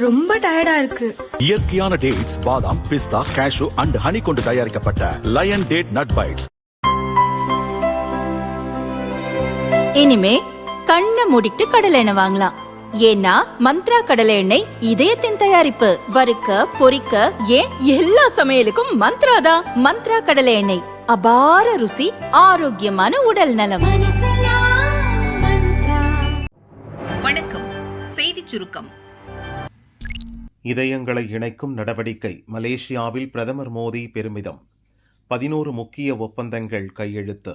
ரொம்ப டயர்டா இருக்கு. இயற்கையான டேட்ஸ், பாதாம், பிஸ்தா, கேஷு அண்ட் ஹனி கொண்டு தயாரிக்கப்பட்ட லயன் டேட் நட் பைட்ஸ். இனிமே கண்ணை மூடிட்டு கடலை எண்ணெய் வாங்கலாம். ஏன்னா மந்த்ரா கடலை எண்ணெய் இதயத்தின் தயாரிப்பு. வறுக்க பொரிக்க ஏன் எல்லா சமையலுக்கும் மந்த்ரா தான். மந்த்ரா கடலை எண்ணெய், அபார ருசி, ஆரோக்கியமான உடல் நலம். வணக்கம். செய்தி சுருக்கம். இதயங்களை இணைக்கும் நடவடிக்கை. மலேசியாவில் பிரதமர் மோடி பெருமிதம். 11 முக்கிய ஒப்பந்தங்கள் கையெழுத்து.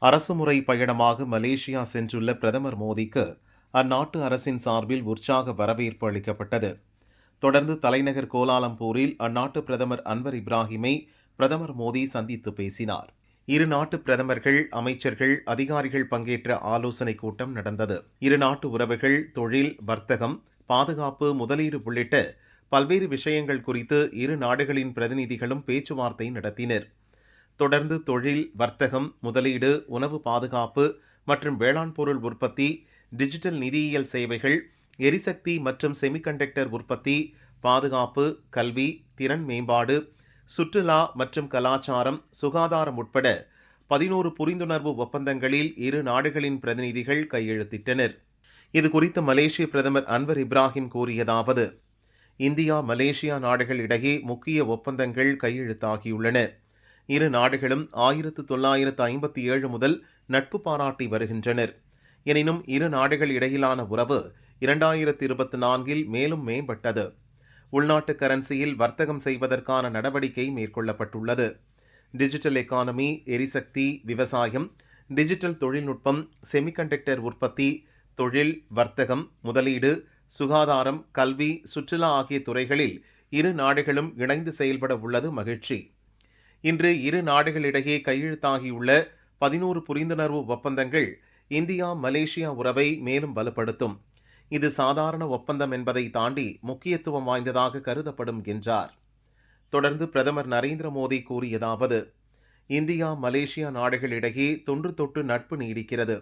அரசுமுறை பயணமாக மலேசியா சென்றுள்ள பிரதமர் மோடிக்கு அந்நாட்டு அரசின் சார்பில் உற்சாக வரவேற்பு அளிக்கப்பட்டது. தொடர்ந்து தலைநகர் கோலாலம்பூரில் அந்நாட்டு பிரதமர் அன்வர் இப்ராஹிமை பிரதமர் மோடி சந்தித்து பேசினார். இரு நாட்டு பிரதமர்கள், அமைச்சர்கள், அதிகாரிகள் பங்கேற்ற ஆலோசனைக் கூட்டம் நடந்தது. இரு நாட்டு உறவுகள், தொழில், வர்த்தகம், பாதுகாப்பு, முதலீடு உள்ளிட்ட பல்வேறு விஷயங்கள் குறித்து இரு நாடுகளின் பிரதிநிதிகளும் பேச்சுவார்த்தை நடத்தினர். தொடர்ந்து தொழில், வர்த்தகம், முதலீடு, உணவு பாதுகாப்பு மற்றும் வேளாண் பொருள் உற்பத்தி, டிஜிட்டல் நிதியியல் சேவைகள், எரிசக்தி மற்றும் செமிகண்டக்டர் உற்பத்தி, பாதுகாப்பு, கல்வி, திறன் மேம்பாடு, சுற்றுலா மற்றும் கலாச்சாரம், சுகாதாரம் உட்பட 11 புரிந்துணர்வு ஒப்பந்தங்களில் இரு நாடுகளின் பிரதிநிதிகள் கையெழுத்திட்டனர். இதுகுறித்து மலேசிய பிரதமர் அன்வர் இப்ராஹிம் கூறியதாவது: இந்தியா, மலேசியா நாடுகள் இடையே முக்கிய ஒப்பந்தங்கள் கையெழுத்தாகியுள்ளன. இரு நாடுகளும் 1957 முதல் நட்பு பாராட்டி வருகின்றனர். எனினும் இரு நாடுகள் இடையிலான உறவு 2024 மேலும் மேம்பட்டது. உள்நாட்டு கரன்சியில் வர்த்தகம் செய்வதற்கான நடவடிக்கை மேற்கொள்ளப்பட்டுள்ளது. டிஜிட்டல் எக்கானமி, எரிசக்தி, விவசாயம், டிஜிட்டல் தொழில்நுட்பம், செமிகண்டக்டர் உற்பத்தி, தொழில், வர்த்தகம், முதலீடு, சுகாதாரம், கல்வி, சுற்றுலா ஆகிய துறைகளில் இரு நாடுகளும் இணைந்து செயல்பட உள்ளது மகிழ்ச்சி. இன்று இரு நாடுகளிடையே கையெழுத்தாகியுள்ள 11 புரிந்துணர்வு ஒப்பந்தங்கள் இந்தியா, மலேசியா உறவை மேலும் வலுப்படுத்தும். இது சாதாரண ஒப்பந்தம் என்பதை தாண்டி முக்கியத்துவம் வாய்ந்ததாக கருதப்படும் என்றார். தொடர்ந்து பிரதமர் நரேந்திர மோடி கூறியதாவது: இந்தியா, மலேசியா நாடுகளிடையே தொன்று தொட்டு நட்பு நீடிக்கிறது.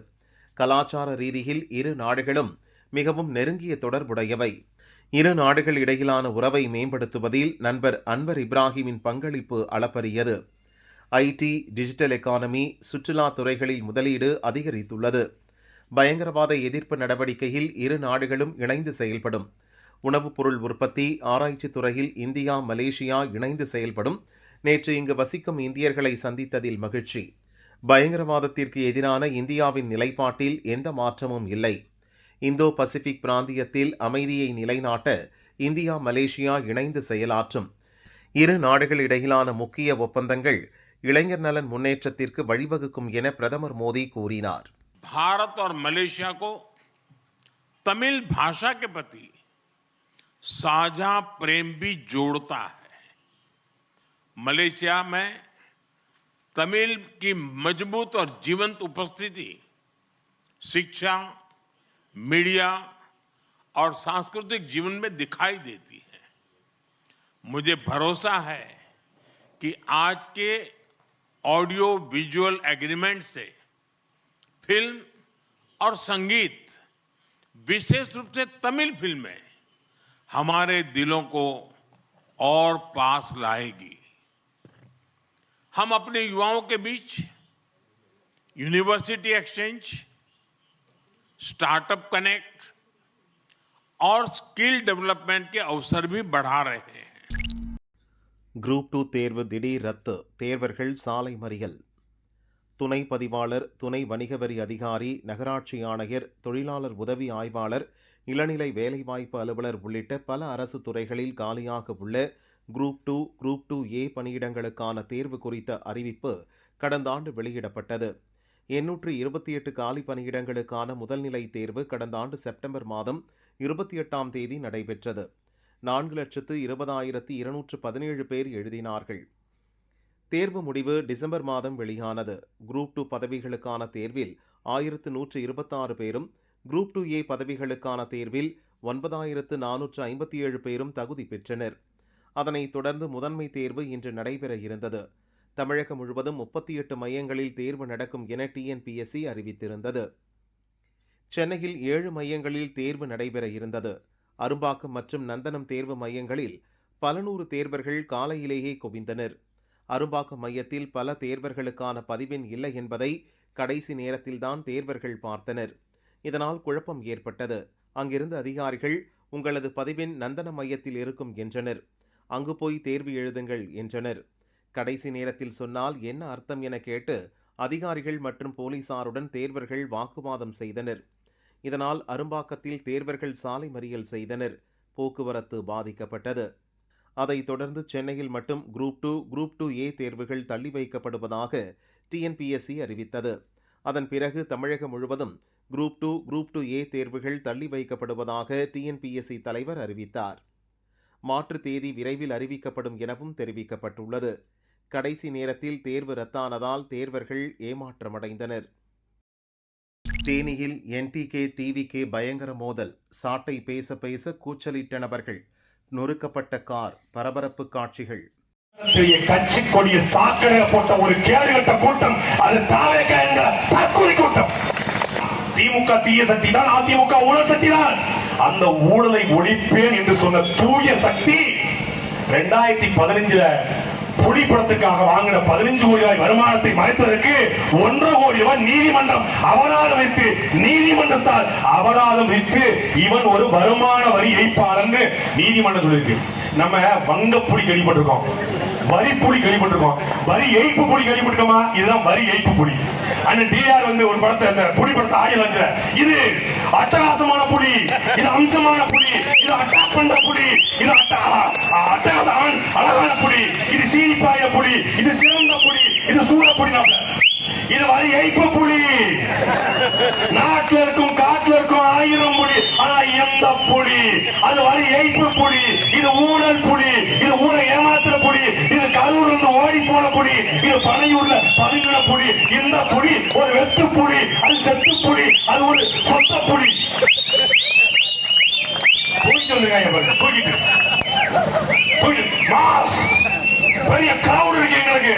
கலாச்சார ரீதியில் இரு நாடுகளும் மிகவும் நெருங்கிய தொடர்புடையவை. இரு நாடுகள் இடையிலான உறவை மேம்படுத்துவதில் நண்பர் அன்வர் இப்ராஹிமின் பங்களிப்பு அளப்பரியது. ஐடி, டிஜிட்டல் எக்கானமி, சுற்றுலா துறைகளில் முதலீடு அதிகரித்துள்ளது. பயங்கரவாத எதிர்ப்பு நடவடிக்கையில் இரு நாடுகளும் இணைந்து செயல்படும். உணவுப் பொருள் உற்பத்தி, ஆராய்ச்சி துறையில் இந்தியா, மலேசியா இணைந்து செயல்படும். நேற்று இங்கு வசிக்கும் இந்தியர்களை சந்தித்ததில் மகிழ்ச்சி. பயங்கரவாதத்திற்கு எதிரான இந்தியாவின் நிலைப்பாட்டில் எந்த மாற்றமும் இல்லை. இந்தோ பசிபிக் பிராந்தியத்தில் அமைதியை நிலைநாட்ட இந்தியா, மலேசியா இணைந்து செயலாற்றும். இரு நாடுகளிடையிலான முக்கிய ஒப்பந்தங்கள் இளைஞர் நலன் முன்னேற்றத்திற்கு வழிவகுக்கும் என பிரதமர் மோடி கூறினார். भारत और मलेशिया को तमिल भाषा के प्रति साझा प्रेम भी जोड़ता है. मलेशिया में तमिल की मजबूत और जीवंत उपस्थिति शिक्षा, मीडिया और सांस्कृतिक जीवन में दिखाई देती है. मुझे भरोसा है कि आज के ऑडियो विजुअल एग्रीमेंट से फिल्म और संगीत, विशेष रूप से तमिल फिल्में हमारे दिलों को और पास लाएगी. हम अपने युवाओं के बीच यूनिवर्सिटी एक्सचेंज, स्टार्टअप कनेक्ट और स्किल डेवलपमेंट के अवसर भी बढ़ा रहे हैं. குரூப் 2 தேர்வு திடீர் ரத்து. தேர்வர்கள் சாலை மறியல். துணை பதிவாளர், துணை வணிக வரி அதிகாரி, நகராட்சி ஆணையர், தொழிலாளர் உதவி ஆய்வாளர், இளநிலை வேலைவாய்ப்பு அலுவலர் உள்ளிட்ட பல அரசு துறைகளில் காலியாக உள்ள குரூப் 2, குரூப் 2A பணியிடங்களுக்கான தேர்வு குறித்த அறிவிப்பு கடந்த ஆண்டு வெளியிடப்பட்டது. 828 காலி பணியிடங்களுக்கான முதல்நிலை தேர்வு கடந்த ஆண்டு செப்டம்பர் மாதம் 28ஆம் தேதி நடைபெற்றது. 4,20,217 பேர் எழுதினார்கள். தேர்வு முடிவு டிசம்பர் மாதம் வெளியானது. குரூப் 2 பதவிகளுக்கான தேர்வில் 1126 பேரும், குரூப் 2A பதவிகளுக்கான தேர்வில் 9457 பேரும் தகுதி பெற்றனர். அதனைத் தொடர்ந்து முதன்மை தேர்வு இன்று நடைபெற இருந்தது. தமிழகம் முழுவதும் 38 மையங்களில் தேர்வு நடக்கும் என TNPSC அறிவித்திருந்தது. சென்னையில் 7 மையங்களில் தேர்வு நடைபெற இருந்தது. அரும்பாக்கம் மற்றும் நந்தனம் தேர்வு மையங்களில் பல நூறு தேர்வர்கள் காலையிலேயே குவிந்தனர். அரும்பாக்கம் மையத்தில் பல தேர்வர்களுக்கான பதிவெண் இல்லை என்பதை கடைசி நேரத்தில்தான் தேர்வர்கள் பார்த்தனர். இதனால் குழப்பம் ஏற்பட்டது. அங்கிருந்த அதிகாரிகள் உங்களது பதிவெண் நந்தன மையத்தில் இருக்கும் என்றனர். அங்கு போய் தேர்வு எழுதுங்கள் என்றனர். கடைசி நேரத்தில் சொன்னால் என்ன அர்த்தம் என கேட்டு அதிகாரிகள் மற்றும் போலீசாருடன் தேர்வர்கள் வாக்குவாதம் செய்தனர். இதனால் அரும்பாக்கத்தில் தேர்வர்கள் சாலை மறியல் செய்தனர். போக்குவரத்து பாதிக்கப்பட்டது. அதைத் தொடர்ந்து சென்னையில் மட்டும் குரூப் 2, குரூப் 2A தேர்வுகள் தள்ளி வைக்கப்படுவதாக TNPSC அறிவித்தது. அதன் பிறகு தமிழகம் முழுவதும் குரூப் 2, குரூப் 2A தேர்வுகள் தள்ளி வைக்கப்படுவதாக TNPSC தலைவர் அறிவித்தார். மாற்று தேதி விரைவில் அறிவிக்கப்படும் எனவும் தெரிவிக்கப்பட்டுள்ளது. கடைசி நேரத்தில் தேர்வு ரத்தானதால் தேர்வர்கள் ஏமாற்றமடைந்தனர். தேனியில் NTK TVK பயங்கர மோதல். சாட்டை பேச பேச கூச்சலிட்ட நபர்கள். நொறுக்கப்பட்ட கார். பரபரப்பு காட்சிகள். கட்சி கொடிய சாக்கடைய போட்ட ஒரு கேடுகட்ட கூட்டம் அது தாவேக என்கிற தற்கொலை கூட்டம். திமுக தீய சக்தி தான், அதிமுக ஊழல் சக்தி தான். அந்த ஊழலை ஒழிப்பேன் என்று சொன்ன தூய சக்தி 2015 புலி படத்துக்காக வாங்கின 15 கோடி ரூபாய் வருமானத்தை மறைத்ததற்கு 1.5 கோடி ரூபாய் நீதிமன்றம் அபராதம் வைத்து, நீதிமன்றத்தால் அபராதம் வைத்து இவன் ஒரு வருமான வரி ஏய்ப்பாளர்னு நீதிமன்றம் சொல்லிருக்கு. நம்ம வங்க புலி கேள்விப்பட்டிருக்கோம், வரி புலி கேள்விப்பட்டிருக்கோம், வரி ஏய்ப்பு புலி கேள்விப்பட்டிருக்கோமா? இதுதான் வரி ஏய்ப்பு புலி. அண்ணன் டிஆர் வந்து ஒரு படத்தை, அந்த புலி படத்தை ஆடியோ இது அட்டகாசமான புலி, இது அம்சமான புலி, இது அட்டாக் பண்ற புலி, இது அட்டகாசமான அழகான புலி, இது சீனிப்பாய புலி, இது சிறந்த புலி, இது சூழ புலி, இது வரி ஏய்ப்பு புலி. நாட்டில் இருக்கும் காட்டில் இருக்கும் 1000 புலி, ஆனா எந்த புலி அது வரி ஏய்ப்பு புலி. இது ஊழல் புலி, இது ஊழல் ஏமாத்துற புலி, இது கரூர்ல இருந்து ஓடி போன புலி, இது பனையூர்ல பதுங்கின புலி. இந்த புலி ஒரு வெத்து புலி, அது செத்து புலி, அது ஒரு சொத்த புலி. தூக்கிட்டு வந்திருக்காங்க, தூக்கிட்டு பெரிய கிரவுட் இருக்கு எங்களுக்கு.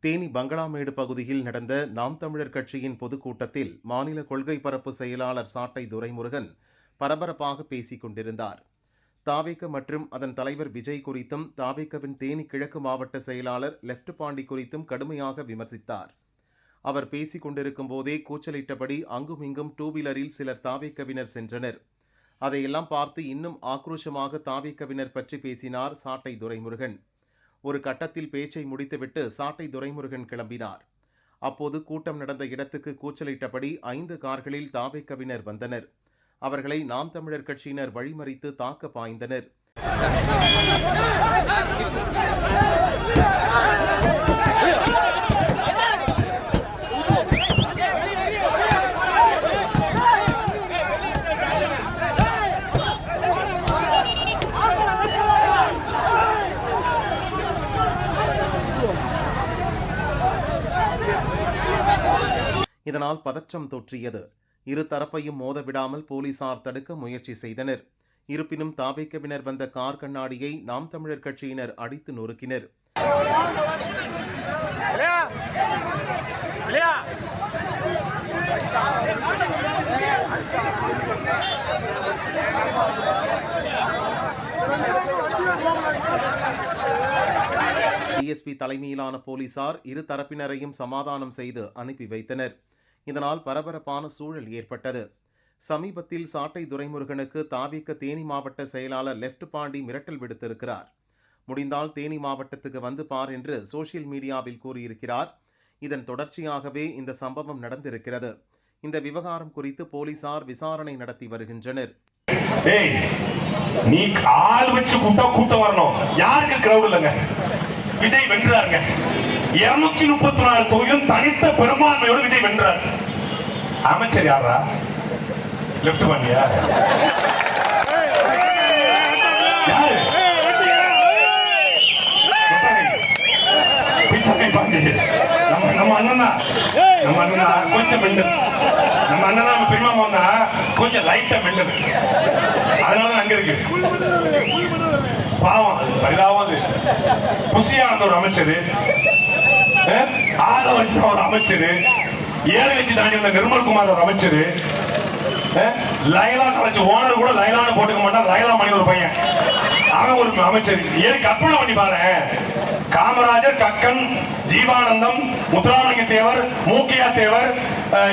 தேனி பங்களாமேடு பகுதியில் நடந்த நாம் தமிழர் கட்சியின் பொதுக்கூட்டத்தில் மாநில கொள்கை பரப்பு செயலாளர் சாட்டை துரைமுருகன் பரபரப்பாக பேசிக் கொண்டிருந்தார். தாவேக மற்றும் அதன் தலைவர் விஜய் குறித்தும், தாவேகவின் தேனி கிழக்கு மாவட்ட செயலாளர் லெப்ட் பாண்டி குறித்தும் கடுமையாக விமர்சித்தார். அவர் பேசிக் கொண்டிருக்கும் போதே கூச்சலிட்டபடி அங்கும் இங்கும் 2 வீலரில் சிலர் தாவேகவினர் சென்றனர். அதையெல்லாம் பார்த்து இன்னும் ஆக்ரோஷமாக தாவேகவினர் பற்றி பேசினார் சாட்டை துரைமுருகன். ஒரு கட்டத்தில் பேச்சை முடித்துவிட்டு சாட்டை துரைமுருகன் கிளம்பினார். அப்போது கூட்டம் நடந்த இடத்துக்கு கூச்சலிட்டபடி 5 கார்களில் தாவேகவினர் வந்தனர். அவர்களை நாம் தமிழர் கட்சியினர் வழிமறித்து தாக்க பாய்ந்தனர். இதனால் பதற்றம் தொற்றியது. இரு தரப்பையும் மோத விடாமல் போலீசார் தடுக்க முயற்சி செய்தனர். இருப்பினும் தாவேகவினர் வந்த கார் கண்ணாடியை நாம் தமிழர் கட்சியினர் அடித்து நொறுக்கினர். டிஎஸ்பி தலைமையிலான போலீசார் இரு தரப்பினரையும் சமாதானம் செய்து அனுப்பி வைத்தனர். இதனால் பரபரப்பான சூழல் ஏற்பட்டது. சமீபத்தில் சாட்டை துரைமுருகனுக்கு தாவேக தேனி மாவட்ட செயலாளர் லெப்ட் பாண்டி மிரட்டல் விடுத்திருக்கிறார். முடிந்தால் தேனி மாவட்டத்துக்கு வந்து பார் என்று சோசியல் மீடியாவில் கூறியிருக்கிறார். இதன் தொடர்ச்சியாகவே இந்த சம்பவம் நடந்திருக்கிறது. இந்த விவகாரம் குறித்து போலீசார் விசாரணை நடத்தி வருகின்றனர். நீ ஆள் வச்சு கூட்டம் வரணும். யாருக்கு கிரவுட் இல்லங்க. விஜய் வென்றாருங்க. 234 தொகுதியும் தனித்த பெரும்பான்மையோடு விஜய் வென்றார். அமைச்சர் யாரா? லெப்ட் பாண்டியா? யாரு? நம்ம அண்ணனா கொஞ்சம் மெண்டல். நம்ம அண்ணனா பெருமாமா வந்தா கொஞ்சம் லைட்டா மெண்டல். அதனால அங்க இருக்கு பாவம். பரிதாபம். அது புசியானந்த ஒரு அமைச்சர், ஆதவ ஒரு அமைச்சர், 7 கட்சி தாண்டி வந்த நிர்மல்குமார் ஒரு அமைச்சர், லைலா காலேஜ் ஓனர் கூட லைலான்னு போட்டுக்க மாட்டான். லைலா மணி ஒரு பையன், அவன் ஒரு அமைச்சர். ஏன் கற்பனை பண்ணி பாரு. காமராஜர், கக்கன், ஜீவானந்தம், முத்துராமலிங்க தேவர், மூக்கையா தேவர்,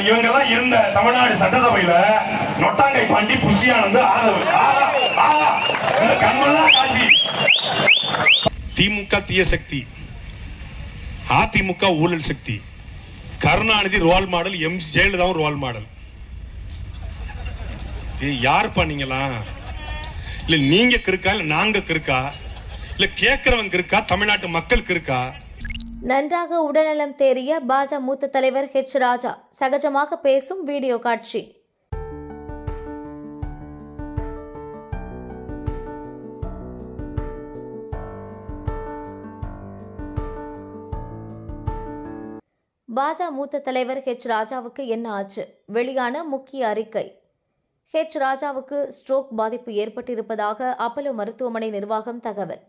இவங்கெல்லாம் இருந்த தமிழ்நாடு சட்டசபையில நொட்டாங்கை பாண்டி, புஷியானந்து, இந்த கண்மெல்லாம் காட்சி. திமுக தீய சக்தி, அதிமுக ஊழல் சக்தி, கருணாநிதி ரோல் மாடல், ஜெயலலிதாவும் ரோல் மாடல். யார் பண்ணீங்களா? இல்ல நீங்க கிருக்கா, இல்ல நாங்க கிருக்கா, இல்ல கேட்கிறவங்க இருக்கா, தமிழ்நாட்டு மக்களுக்கு இருக்கா? நன்றாக உடல்நலம் தேறிய பாஜக மூத்த தலைவர் ஹெச் ராஜா சகஜமாக பேசும் வீடியோ காட்சி. பாஜக மூத்த தலைவர் ஹெச் ராஜாவுக்கு என்ன ஆச்சு? வெளியான முக்கிய அறிக்கை. ஹெச் ராஜாவுக்கு ஸ்ட்ரோக் பாதிப்பு ஏற்பட்டிருப்பதாக அப்போலோ மருத்துவமனை நிர்வாகம் தகவல்.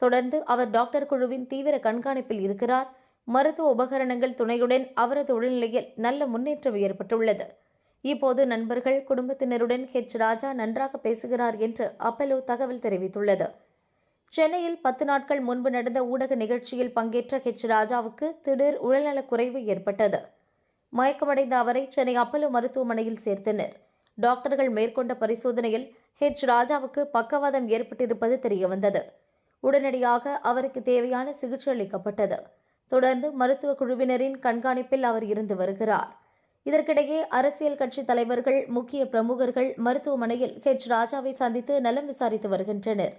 தொடர்ந்து அவர் டாக்டர் குழுவின் தீவிர கண்காணிப்பில் இருக்கிறார். மருத்துவ உபகரணங்கள் துணையுடன் அவரது உடல்நிலையில் நல்ல முன்னேற்றம் ஏற்பட்டுள்ளது. இப்போது நண்பர்கள், குடும்பத்தினருடன் ஹெச் ராஜா நன்றாக பேசுகிறார் என்று அப்போலோ தகவல் தெரிவித்துள்ளது. சென்னையில் 10 நாட்கள் முன்பு நடந்த ஊடக நிகழ்ச்சியில் பங்கேற்ற ஹெச் ராஜாவுக்கு திடீர் உடல்நலக் குறைவு ஏற்பட்டது. மயக்கமடைந்த அவரை சென்னை அப்போலோ மருத்துவமனையில் சேர்த்தனர். டாக்டர்கள் மேற்கொண்ட பரிசோதனையில் ஹெச் ராஜாவுக்கு பக்கவாதம் ஏற்பட்டிருப்பது தெரியவந்தது. உடனடியாக அவருக்கு தேவையான சிகிச்சை அளிக்கப்பட்டது. தொடர்ந்து மருத்துவ குழுவினரின் கண்காணிப்பில் அவர் இருந்து வருகிறார். இதற்கிடையே அரசியல் கட்சி தலைவர்கள், முக்கிய பிரமுகர்கள் மருத்துவமனையில் ஹெச் ராஜாவை சந்தித்து நலம் விசாரித்து வருகின்றனர்.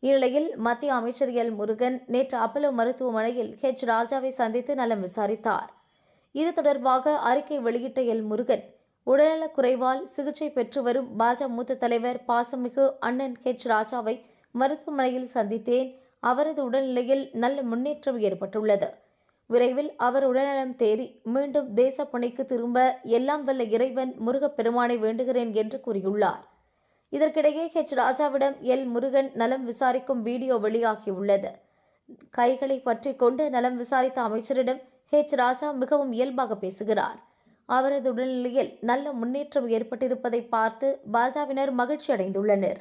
இந்நிலையில் மத்திய அமைச்சர் எல் முருகன் நேற்று அப்போலோ மருத்துவமனையில் ஹெச் ராஜாவை சந்தித்து நலம் விசாரித்தார். இது தொடர்பாக அறிக்கை வெளியிட்ட எல் முருகன், உடல்நலக் குறைவால் சிகிச்சை பெற்று வரும் பாஜக மூத்த தலைவர் பாசமிகு அண்ணன் ஹெச் ராஜாவை மருத்துவமனையில் சந்தித்தேன். அவரது உடல்நிலையில் நல்ல முன்னேற்றம் ஏற்பட்டுள்ளது. விரைவில் அவர் உடல்நலம் தேறி மீண்டும் தேசப்பணிக்கு திரும்ப எல்லாம் வல்ல இறைவன் முருகப்பெருமானை வேண்டுகிறேன் என்று கூறியுள்ளார். இதற்கிடையே ஹெச் ராஜாவிடம் எல் முருகன் நலம் விசாரிக்கும் வீடியோ வெளியாகியுள்ளது. கைகளை பற்றி கொண்டு நலம் விசாரித்த அமைச்சரிடம் ஹெச் ராஜா மிகவும் இயல்பாக பேசுகிறார். அவரது உடல்நிலையில் நல்ல முன்னேற்றம் ஏற்பட்டிருப்பதை பார்த்து பாஜகவினர் மகிழ்ச்சி அடைந்துள்ளனர்.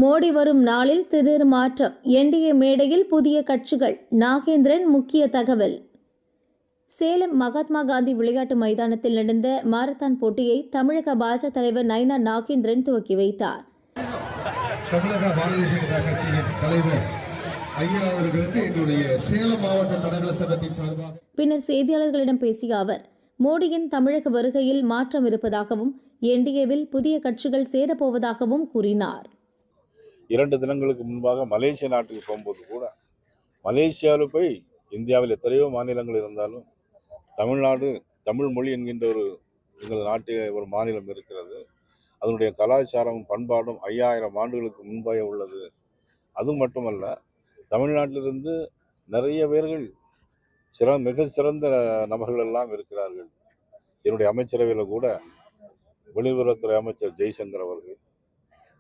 மோடி வரும் நாளில் திடீர் மாற்றம். என்டிஏ மேடையில் புதிய கட்சிகள். நாகேந்திரன் முக்கிய தகவல். சேலம் மகாத்மா காந்தி விளையாட்டு மைதானத்தில் நடந்த மாரத்தான் போட்டியை தமிழக பாஜக தலைவர் நயினார் நாகேந்திரன் துவக்கி வைத்தார். தமிழக பாரதிய ஜனதா கட்சியின் தலைவர் ஐயா அவர்களுக்கு என்னுடைய சேலம் மாவட்ட தடகள சங்கத்தின் சார்பாக பின்னர் செய்தியாளர்களிடம் பேசிய அவர், மோடியின் தமிழக வருகையில் மாற்றம் இருப்பதாகவும் என்டிஏவில் புதிய கட்சிகள் சேரப்போவதாகவும் கூறினார். 2 தினங்களுக்கு முன்பாக மலேசிய நாட்டுக்கு போகும்போது கூட, மலேசியாவில் போய் இந்தியாவில் எத்தனையோ மாநிலங்கள் இருந்தாலும் தமிழ்நாடு, தமிழ் மொழி என்கின்ற எங்கள் நாட்டில் ஒரு மாநிலம் இருக்கிறது. அதனுடைய கலாச்சாரமும் பண்பாடும் 5000 ஆண்டுகளுக்கு முன்பாக உள்ளது. அது மட்டுமல்ல, தமிழ்நாட்டிலிருந்து நிறைய பேர்கள் மிக சிறந்த நபர்கள் எல்லாம் இருக்கிறார்கள். என்னுடைய அமைச்சரவையில் கூட வெளியுறவுத்துறை அமைச்சர் ஜெய்சங்கர் அவர்கள்,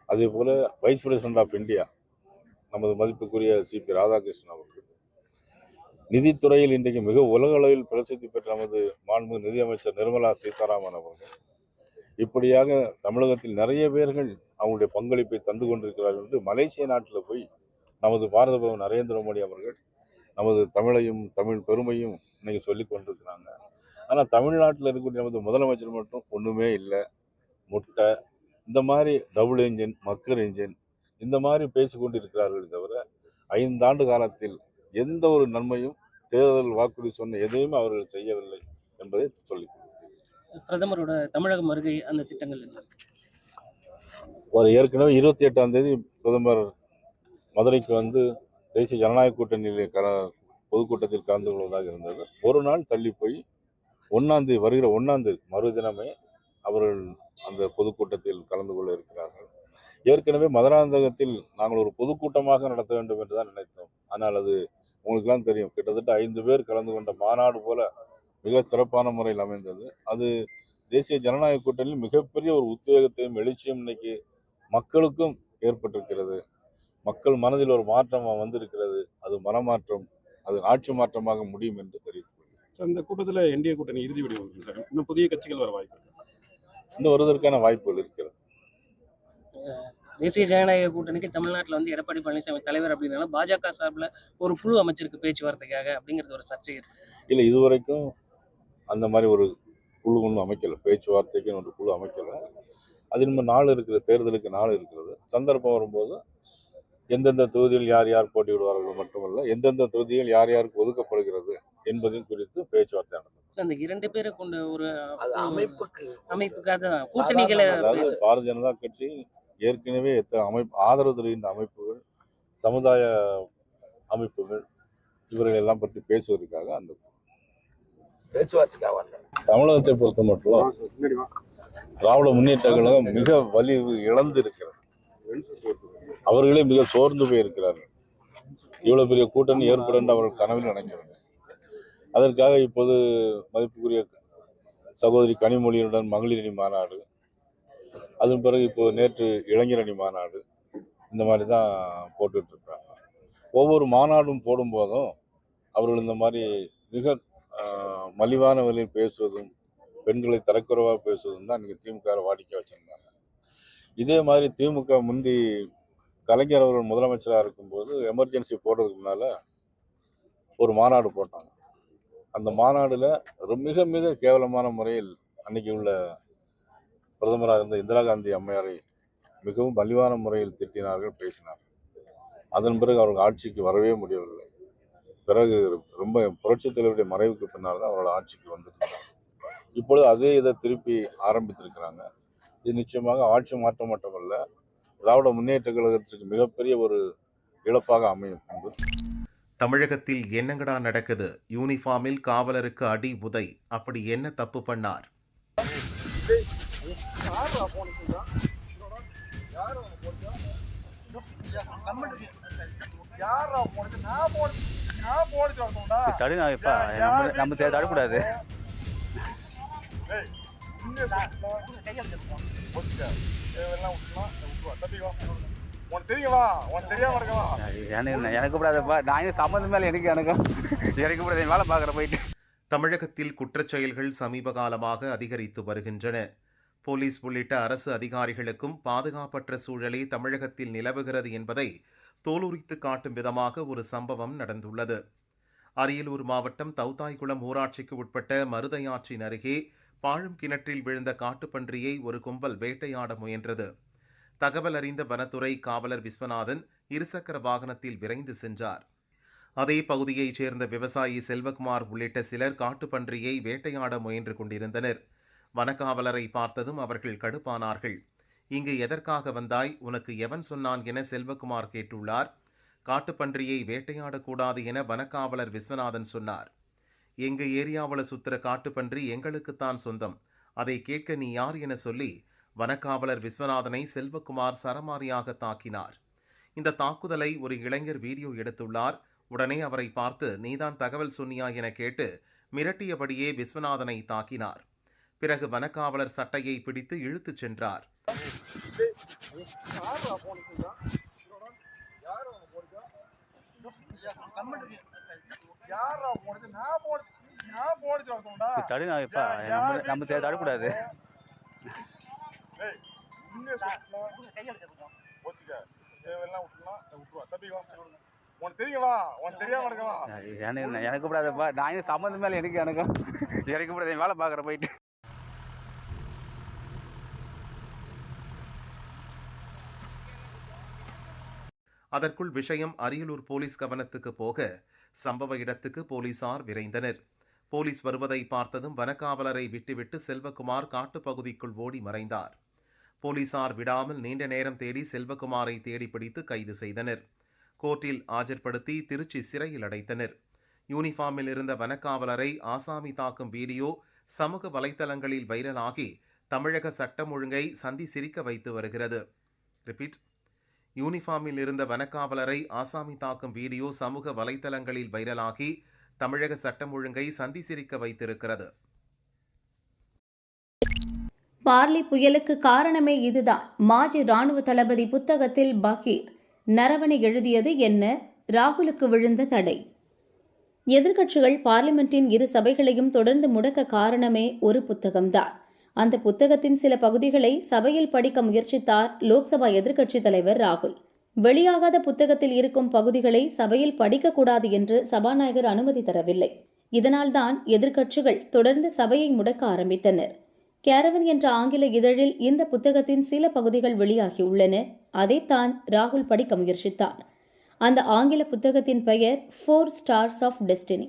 அதே போல வைஸ் பிரசிடென்ட் ஆஃப் இந்தியா நமது மதிப்புக்குரிய சிபி ராதாகிருஷ்ணன் அவர்கள், நிதித்துறையில் இன்றைக்கு மிக உலக அளவில் பிரசித்தி பெற்ற நமது மாண்புமிகு நிதியமைச்சர் நிர்மலா சீதாராமன் அவர்கள், இப்படியாக தமிழகத்தில் நிறைய பேர்கள் அவங்களுடைய பங்களிப்பை தந்து கொண்டிருக்கிறார்கள் என்று மலேசிய நாட்டில் போய் நமது பாரத பிரதமர் நரேந்திர மோடி அவர்கள் நமது தமிழையும் தமிழ் பெருமையும் இன்னைக்கு சொல்லி கொண்டிருக்கிறாங்க. ஆனால் தமிழ்நாட்டில் இருக்கக்கூடிய நமது முதலமைச்சர் மட்டும் ஒன்றுமே இல்லை, முட்டை, இந்த மாதிரி டபுள் என்ஜின், மக்கர் என்ஜின், இந்த மாதிரி பேசிக்கொண்டு இருக்கிறார்கள் தவிர 5 ஆண்டு காலத்தில் எந்த ஒரு நன்மையும் தேர்தல் வாக்குறுதி சொன்ன எதையும் அவர்கள் செய்யவில்லை என்பதை சொல்லிக் கொடுத்தேன். பிரதமரோட தமிழகம் வருகை அந்த திட்டங்கள் என்ன? ஒரு ஏற்கனவே 28ஆம் தேதி பிரதமர் மதுரைக்கு வந்து தேசிய ஜனநாயக கூட்டணியில் பொதுக்கூட்டத்தில் கலந்து கொள்வதாக இருந்தது. ஒரு நாள் தள்ளி போய் 1ஆம் தேதி, வருகிற 1ஆம் தேதி மறுதினமே அவர்கள் அந்த பொதுக்கூட்டத்தில் கலந்து கொள்ள இருக்கிறார்கள். ஏற்கனவே மதுராந்தகத்தில் நாங்கள் ஒரு பொதுக்கூட்டமாக நடத்த வேண்டும் என்றுதான் நினைத்தோம். ஆனால் அது உங்களுக்கெல்லாம் தெரியும், கிட்டத்தட்ட 5 பேர் கலந்து கொண்ட மாநாடு போல மிக சிறப்பான முறையில் அமைந்தது. அது தேசிய ஜனநாயக கூட்டணியில் மிகப்பெரிய ஒரு உத்வேகத்தையும் எழுச்சியும் இன்னைக்கு மக்களுக்கும் ஏற்பட்டிருக்கிறது. மக்கள் மனதில் ஒரு மாற்றம் வந்திருக்கிறது. அது மனமாற்றம், அது ஆட்சி மாற்றமாக முடியும் என்று தெரிவித்துக் கொள்கிறேன். சார், இந்த கூட்டத்தில் என்டிஏ கூட்டணி இறுதி வடிவம் இருக்கு சார். இன்னும் புதிய கட்சிகள் வர வாய்ப்பு இருக்கு. இன்னும் வருவதற்கான வாய்ப்புகள் இருக்கிறது. தேசிய ஜனநாயக கூட்டணிக்கு தமிழ்நாட்டில் வந்து எடப்பாடி பழனிசாமி தலைவர் அப்படின்னாலும் பாஜக சார்பில் ஒரு குழு அமைச்சிருக்கு பேச்சுவார்த்தைக்காக அப்படிங்கிறது ஒரு சர்ச்சை இருக்கு. இல்லை, இதுவரைக்கும் அந்த மாதிரி ஒரு குழு ஒன்றும் அமைக்கல. பேச்சுவார்த்தைக்கு ஒரு குழு அமைக்கல. அது இன்னும் நாள் இருக்குது, தேர்தலுக்கு நாள் இருக்கிறது. சந்தர்ப்பம் வரும்போது எந்தெந்த தொகுதியில் யார் யார் போட்டியிடுவார்கள் மட்டுமல்ல, எந்தெந்த தொகுதியில் யார் யாருக்கு ஒதுக்கப்படுகிறது என்பதையும் குறித்து பேச்சுவார்த்தை நடக்கும். அந்த 2 பேரை கொண்ட ஒரு அமைப்புக்காக தான் கூட்டணிகளை அதாவது பாரதிய ஜனதா கட்சி ஏற்கனவே ஆதரவு தருகின்ற அமைப்புகள், சமுதாய அமைப்புகள், இவர்கள் எல்லாம் பற்றி பேசுவதற்காக அந்த பேச்சுவார்த்தைக்காக தமிழகத்தை பொறுத்த மட்டும் திராவிட முன்னேற்ற கழகம் மிக வலிவு இழந்து இருக்கிறது. அவர்களே மிக சோர்ந்து போயிருக்கிறார்கள். இவ்வளவு பெரிய கூட்டணி ஏற்படும் என்று அவர்கள் கனவில் நினைக்கவில்லை. அதற்காக இப்போது மதிப்புக்குரிய சகோதரி கனிமொழியுடன் மகளிர் அணி மாநாடு, அதன் பிறகு இப்போ நேற்று இளைஞர் அணி மாநாடு, இந்த மாதிரி தான் போட்டுட்டு இருக்காங்க. ஒவ்வொரு மாநாடும் போடும்போதும் அவர்கள் இந்த மாதிரி மிக மலிவான விலையில் பேசுவதும், பெண்களை தரக்குறைவாக பேசுவதும் தான் இன்னைக்கு திமுக வாடிக்கை வச்சிருந்தாங்க. இதே மாதிரி திமுக முந்தி கலைஞர் அவர்கள் முதலமைச்சராக இருக்கும்போது எமர்ஜென்சி போடுறதுக்கு முன்னால ஒரு மாநாடு போட்டாங்க. அந்த மாநாடுல மிக மிக கேவலமான முறையில் அன்னைக்கு உள்ள பிரதமராக இருந்த இந்திரா காந்தி அம்மையாரை மிகவும் மலிவான முறையில் திட்டினார்கள், பேசினார்கள். அதன் பிறகு அவர்கள் ஆட்சிக்கு வரவே முடியவில்லை. பிறகு ரொம்ப புரட்சித் தலைவருடைய மறைவுக்கு பின்னால் தான் அவர்கள் ஆட்சிக்கு வந்திருக்கிறாங்க. இப்பொழுது அதே இதை திருப்பி ஆரம்பித்திருக்கிறாங்க. இது நிச்சயமாக ஆட்சி மாற்றம் மட்டுமல்ல, திராவிட முன்னேற்ற கழகத்திற்கு மிகப்பெரிய ஒரு இழப்பாக அமையும். தமிழகத்தில் என்னங்கடா நடக்குது? யூனிஃபார்மில் காவலருக்கு அடி உதை. அப்படி என்ன தப்பு பண்ணார்? நம்ம தடுக்கூடாது. தமிழகத்தில் குற்றச்செயல்கள் சமீப காலமாக அதிகரித்து வருகின்றன. போலீஸ் உள்ளிட்ட அரசு அதிகாரிகளுக்கும் பாதுகாப்பற்ற சூழலே தமிழகத்தில் நிலவுகிறது என்பதை தோலுரித்து காட்டும் விதமாக ஒரு சம்பவம் நடந்துள்ளது. அரியலூர் மாவட்டம் தௌத்தாய்குளம் ஊராட்சிக்கு உட்பட்ட மருதையாற்றின் அருகே பாழும் கிணற்றில் விழுந்த காட்டுப்பன்றியை ஒரு கும்பல் வேட்டையாட முயன்றது. தகவல் அறிந்த வனத்துறை காவலர் விஸ்வநாதன் இருசக்கர வாகனத்தில் விரைந்து சென்றார். அதே பகுதியைச் சேர்ந்த விவசாயி செல்வகுமார் உள்ளிட்ட சிலர் காட்டுப்பன்றியை வேட்டையாட முயன்று கொண்டிருந்தனர். வனக்காவலரை பார்த்ததும் அவர்கள் கடுப்பானார்கள். இங்கு எதற்காக வந்தாய்? உனக்கு எவன் சொன்னான் என செல்வகுமார் கேட்டுள்ளார். காட்டுப்பன்றியை வேட்டையாடக்கூடாது என வனக்காவலர் விஸ்வநாதன் சொன்னார். எங்க ஏரியாவில் சுத்துற காட்டுப்பன்றி எங்களுக்குத்தான் சொந்தம், அதை கேட்க நீ யார் என சொல்லி வனக்காவலர் விஸ்வநாதனை செல்வகுமார் சரமாரியாக தாக்கினார். இந்த தாக்குதலை ஒரு இளைஞர் வீடியோ எடுத்துள்ளார். உடனே அவரை பார்த்து நீதான் தகவல் சொன்னியா என கேட்டு மிரட்டியபடியே விஸ்வநாதனை தாக்கினார். பிறகு வனக்காவலர் சட்டையை பிடித்து இழுத்துச் சென்றார். நம்ம தடுக்கூடாது. எனக்கு கூடாதுப்பா, நான் சம்மந்தம் மேல எனக்கு கூடாது, வேலை பார்க்குற போயிட்டு. அதற்குள் விஷயம் அரியலூர் போலீஸ் கவனத்துக்கு போக சம்பவ இடத்துக்கு போலீசார் விரைந்தனர். போலீஸ் வருவதை பார்த்ததும் வனக்காவலரை விட்டுவிட்டு செல்வகுமார் காட்டுப்பகுதிக்குள் ஓடி மறைந்தார். போலீசார் விடாமல் நீண்ட நேரம் தேடி செல்வகுமாரை தேடி பிடித்து கைது செய்தனர். கோர்ட்டில் ஆஜர்படுத்தி திருச்சி சிறையில் அடைத்தனர். யூனிஃபார்மில் இருந்த வனக்காவலரை ஆசாமி தாக்கும் வீடியோ சமூக வலைதளங்களில் வைரலாகி தமிழக சட்டம் ஒழுங்கை சந்தி சிரிக்க வைத்து வருகிறது. ரிப்பீட். யூனிஃபார்மில் இருந்த வனக்காவலரை ஆசாமி தாக்கும் வீடியோ சமூக வலைதளங்களில் வைரலாகி தமிழக சட்டம் ஒழுங்கை சந்தி சிரிக்க வைத்திருக்கிறது. பார்லி புயலுக்கு காரணமே இதுதான். மாஜி ராணுவ தளபதி புத்தகத்தில் பகீர் நரவணை எழுதியது என்ன? ராகுலுக்கு விழுந்த தடை. எதிர்க்கட்சிகள் பார்லிமெண்டின் இரு சபைகளையும் தொடர்ந்து முடக்க காரணமே ஒரு புத்தகம்தான். அந்த புத்தகத்தின் சில பகுதிகளை சபையில் படிக்க முயற்சித்தார் லோக்சபா எதிர்க்கட்சித் தலைவர் ராகுல். வெளியாகாத புத்தகத்தில் இருக்கும் பகுதிகளை சபையில் படிக்கக்கூடாது என்று சபாநாயகர் அனுமதி தரவில்லை. இதனால்தான் எதிர்க்கட்சிகள் தொடர்ந்து சபையை முடக்க ஆரம்பித்தனர். கேரவன் என்ற ஆங்கில இதழில் இந்த புத்தகத்தின் சில பகுதிகள் வெளியாகியுள்ளன. அதைத்தான் ராகுல் படிக்க முயற்சித்தார். அந்த ஆங்கில புத்தகத்தின் பெயர் 4 Stars of Destiny.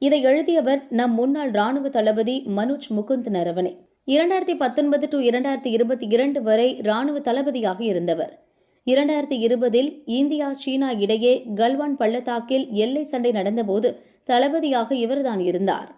இதை எழுதியவர் நம் முன்னாள் ராணுவ தளபதி மனோஜ் முகுந்த் நரவனே. 2019 to 2022 வரை ராணுவ தளபதியாக இருந்தவர். 2020 இந்தியா சீனா இடையே கல்வான் பள்ளத்தாக்கில் எல்லை சண்டை நடந்தபோது தளபதியாக இவர்தான் இருந்தார்.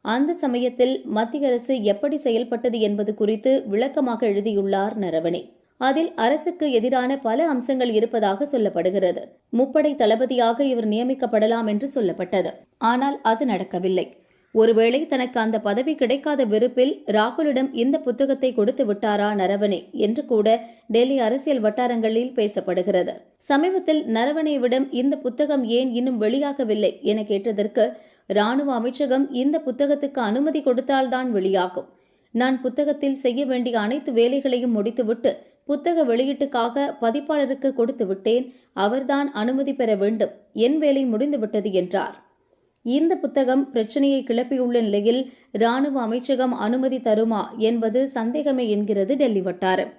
அந்த சமயத்தில் மத்திய அரசு எப்படி செயல்பட்டது என்பது குறித்து விளக்கமாக எழுதியுள்ளார் நரவனே. அதில் அரசுக்கு எதிரான பல அம்சங்கள் இருப்பதாக சொல்லப்படுகிறது. முப்படை தளபதியாக இவர் நியமிக்கப்படலாம் என்று சொல்லப்பட்டது. ஆனால் அது நடக்கவில்லை. ஒருவேளை தனக்கு அந்த பதவி கிடைக்காத வெறுப்பில் ராகுலிடம் இந்த புத்தகத்தை கொடுத்து விட்டாரா நரவனே என்று கூட டெல்லி அரசியல் வட்டாரங்களில் பேசப்படுகிறது. சமீபத்தில் நரவனேவிடம் இந்த புத்தகம் ஏன் இன்னும் வெளியாகவில்லை என கேட்டதற்கு, ராணுவ அமைச்சகம் இந்த புத்தகத்துக்கு அனுமதி கொடுத்தால்தான் வெளியாகும். நான் புத்தகத்தில் செய்ய வேண்டிய அனைத்து வேலைகளையும் முடித்துவிட்டு புத்தக வெளியீட்டுக்காக பதிப்பாளருக்கு கொடுத்து விட்டேன். அவர்தான் அனுமதி பெற வேண்டும். என் வேலை முடிந்துவிட்டது என்றார். இந்த புத்தகம் பிரச்சனையை கிளப்பியுள்ள நிலையில் ராணுவ அமைச்சகம் அனுமதி தருமா என்பது சந்தேகமே என்கிறது டெல்லி வட்டாரம்.